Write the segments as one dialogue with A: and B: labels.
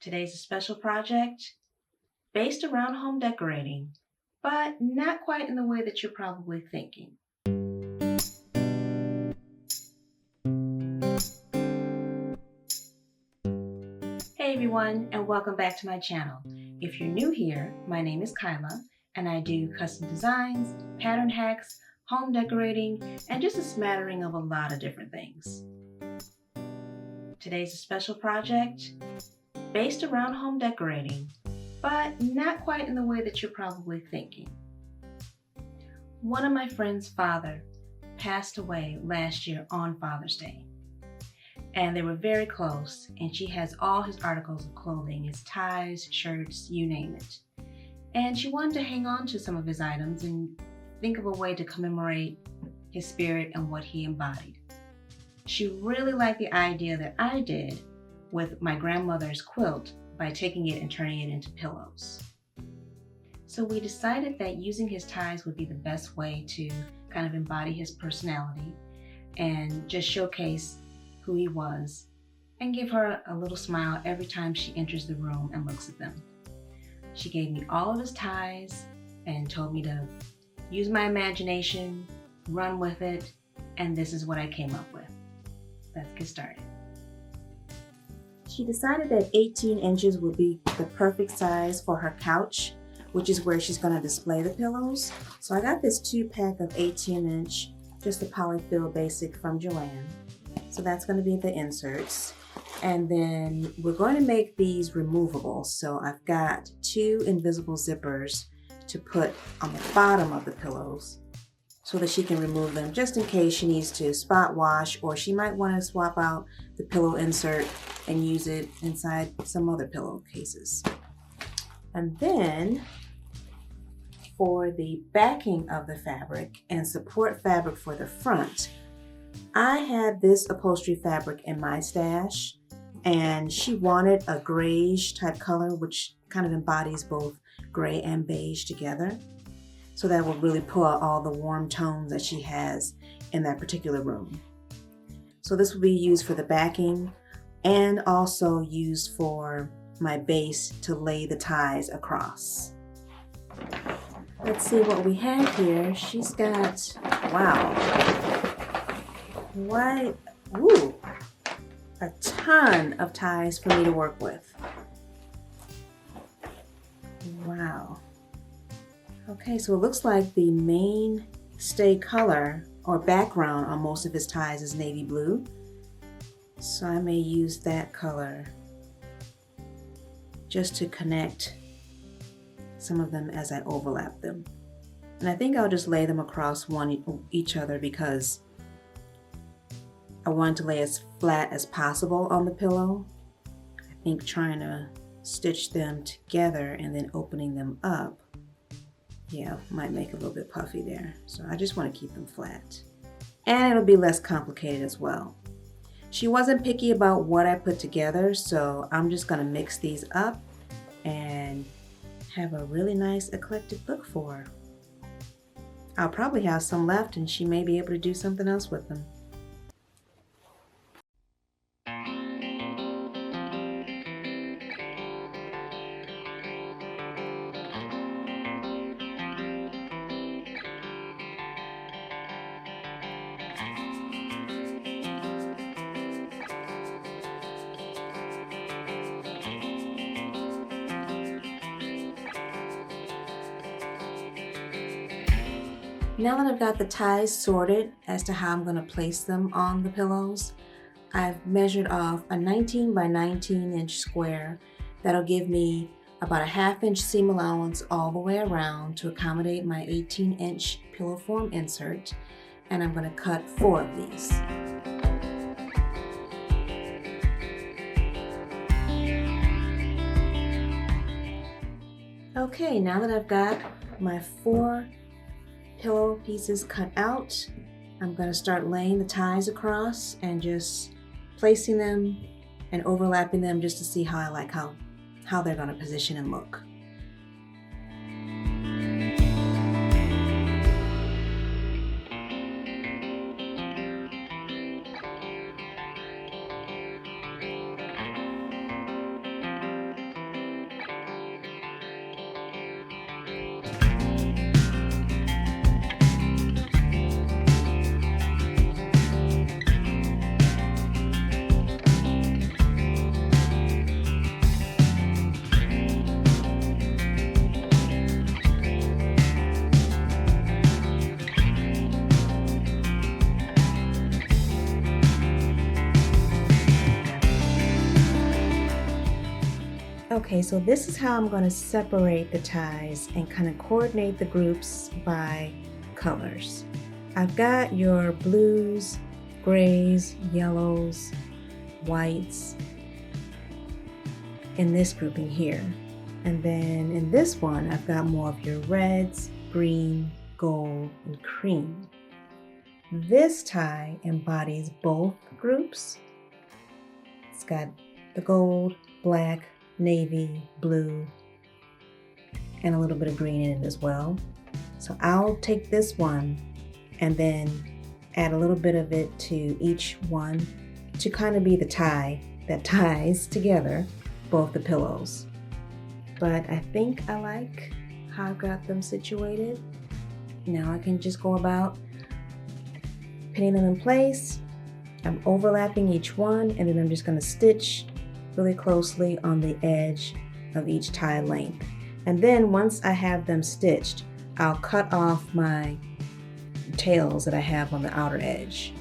A: Today's a special project based around home decorating, but not quite in the way that you're probably thinking. Hey everyone, and welcome back to my channel. If you're new here, my name is Kyla, and I do custom designs, pattern hacks, home decorating, and just a smattering of a lot of different things. Today's a special project based around home decorating, but not quite in the way that you're probably thinking. One of my friend's father passed away last year on Father's Day, and they were very close, and she has all his articles of clothing, his ties, shirts, you name it. And she wanted to hang on to some of his items and think of a way to commemorate his spirit and what he embodied. She really liked the idea that I did with my grandmother's quilt by taking it and turning it into pillows. So we decided that using his ties would be the best way to kind of embody his personality and just showcase who he was and give her a little smile every time she enters the room and looks at them. She gave me all of his ties and told me to use my imagination, run with it, and this is what I came up with. Let's get started. She decided that 18 inches would be the perfect size for her couch, which is where she's going to display the pillows. So I got this 2-pack of 18-inch, just a polyfill basic from Joann. So that's going to be the inserts. And then we're going to make these removable. So I've got 2 invisible zippers to put on the bottom of the pillows so that she can remove them just in case she needs to spot wash, or she might want to swap out the pillow insert and use it inside some other pillowcases. And then for the backing of the fabric and support fabric for the front, I had this upholstery fabric in my stash, and she wanted a grayish type color, which kind of embodies both gray and beige together. So that will really pull out all the warm tones that she has in that particular room. So this will be used for the backing and also used for my base to lay the ties across. Let's see what we have here. She's got, wow, what, ooh, a ton of ties for me to work with. Wow. Okay, so it looks like the mainstay color or background on most of his ties is navy blue. So I may use that color just to connect some of them as I overlap them. And I think I'll just lay them across each other because I want to lay as flat as possible on the pillow. I think trying to stitch them together and then opening them up, yeah, might make it a little bit puffy there. So I just want to keep them flat. And it'll be less complicated as well. She wasn't picky about what I put together, so I'm just going to mix these up and have a really nice eclectic look for her. I'll probably have some left and she may be able to do something else with them. Now that I've got the ties sorted as to how I'm going to place them on the pillows, I've measured off a 19 by 19 inch square that'll give me about a 1/2 inch seam allowance all the way around to accommodate my 18-inch pillow form insert, and I'm going to cut 4 of these. Okay, now that I've got my 4 pillow pieces cut out, I'm going to start laying the ties across and just placing them and overlapping them just to see how I like how they're going to position and look. Okay, so this is how I'm going to separate the ties and kind of coordinate the groups by colors. I've got your blues, grays, yellows, whites in this grouping here. And then in this one, I've got more of your reds, green, gold, and cream. This tie embodies both groups. It's got the gold, black, navy, blue, and a little bit of green in it as well. So I'll take this one and then add a little bit of it to each one to kind of be the tie that ties together both the pillows. But I think I like how I've got them situated. Now I can just go about pinning them in place. I'm overlapping each one, and then I'm just going to stitch really closely on the edge of each tie length. And then once I have them stitched, I'll cut off my tails that I have on the outer edge.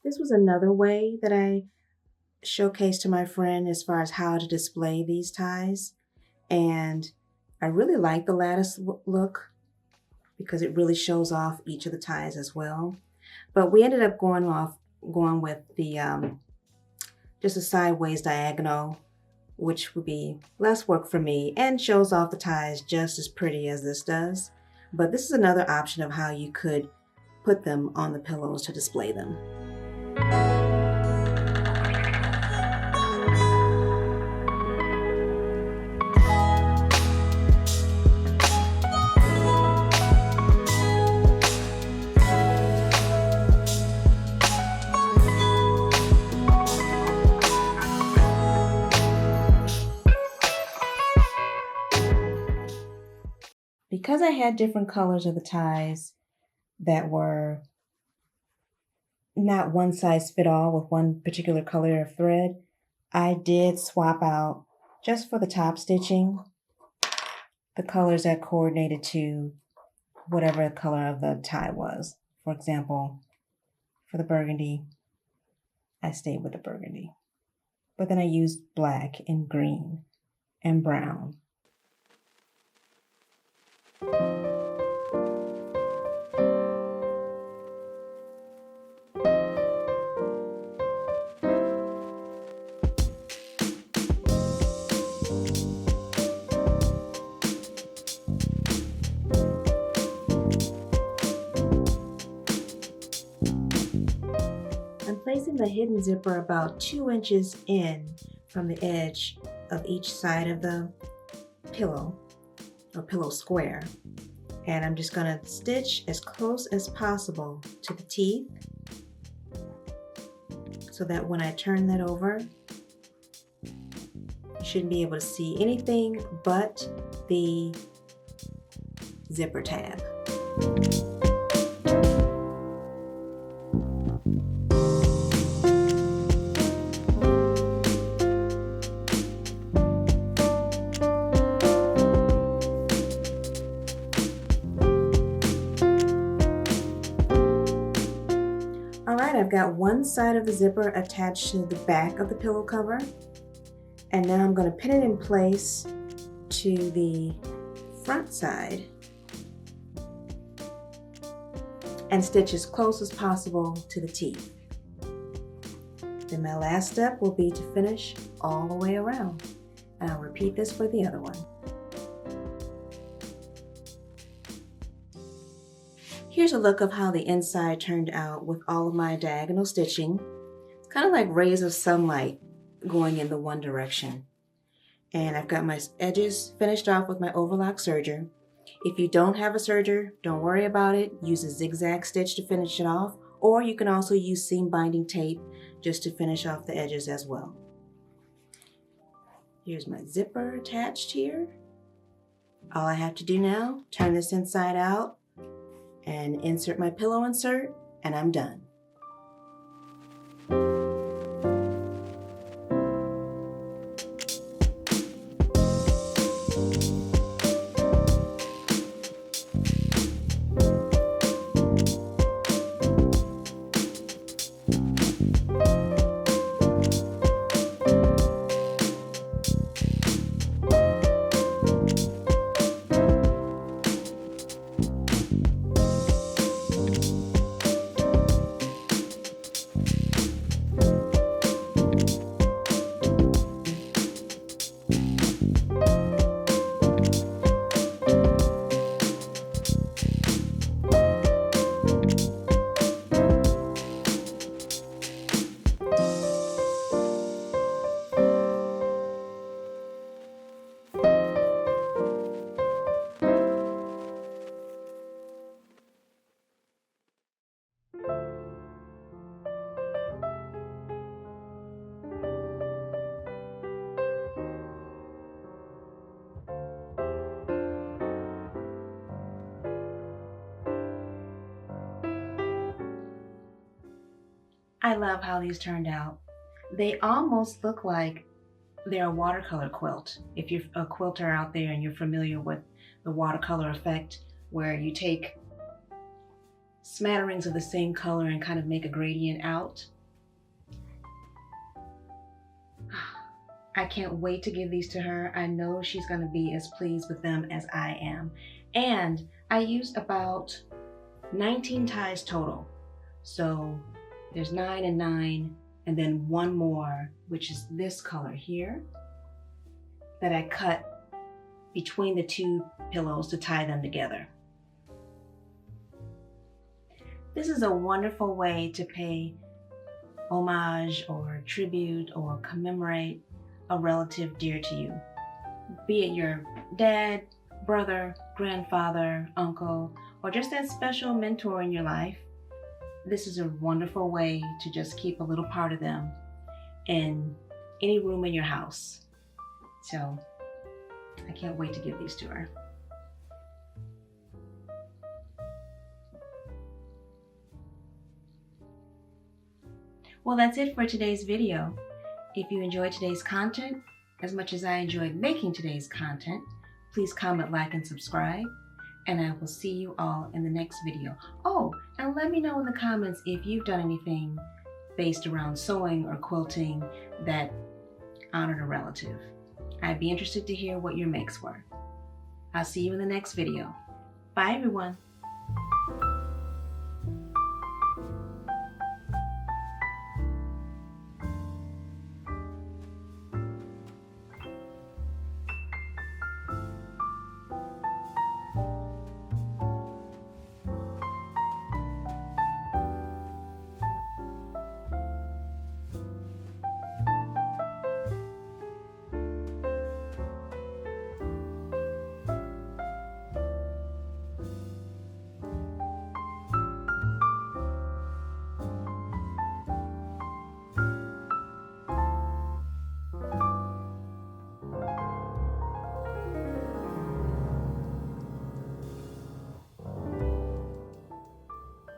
A: This was another way that I showcased to my friend as far as how to display these ties. And I really like the lattice look because it really shows off each of the ties as well. But we ended up going with the just a sideways diagonal, which would be less work for me and shows off the ties just as pretty as this does. But this is another option of how you could put them on the pillows to display them. Because I had different colors of the ties that were not one size fit all with one particular color of thread, I did swap out, just for the top stitching, the colors that coordinated to whatever color of the tie was. For example, for the burgundy, I stayed with the burgundy. But then I used black and green and brown. I'm placing the hidden zipper about 2 inches in from the edge of each side of the pillow or pillow square. And I'm just gonna stitch as close as possible to the teeth so that when I turn that over, you shouldn't be able to see anything but the zipper tab. Alright, I've got one side of the zipper attached to the back of the pillow cover, and now I'm going to pin it in place to the front side and stitch as close as possible to the teeth. Then my last step will be to finish all the way around, and I'll repeat this for the other one. Here's a look of how the inside turned out with all of my diagonal stitching. It's kind of like rays of sunlight going in the one direction. And I've got my edges finished off with my overlock serger. If you don't have a serger, don't worry about it. Use a zigzag stitch to finish it off, or you can also use seam binding tape just to finish off the edges as well. Here's my zipper attached here. All I have to do now, turn this inside out and insert my pillow insert, and I'm done. I love how these turned out. They almost look like they're a watercolor quilt. If you're a quilter out there and you're familiar with the watercolor effect, where you take smatterings of the same color and kind of make a gradient out. I can't wait to give these to her. I know she's going to be as pleased with them as I am. And I used about 19 ties total. So there's 9 and 9, and then one more, which is this color here, that I cut between the two pillows to tie them together. This is a wonderful way to pay homage or tribute or commemorate a relative dear to you, be it your dad, brother, grandfather, uncle, or just that special mentor in your life. This is a wonderful way to just keep a little part of them in any room in your house. So I can't wait to give these to her. Well, that's it for today's video. If you enjoyed today's content as much as I enjoyed making today's content, please comment, like, and subscribe. And I will see you all in the next video. Oh, and let me know in the comments if you've done anything based around sewing or quilting that honored a relative. I'd be interested to hear what your makes were. I'll see you in the next video. Bye everyone.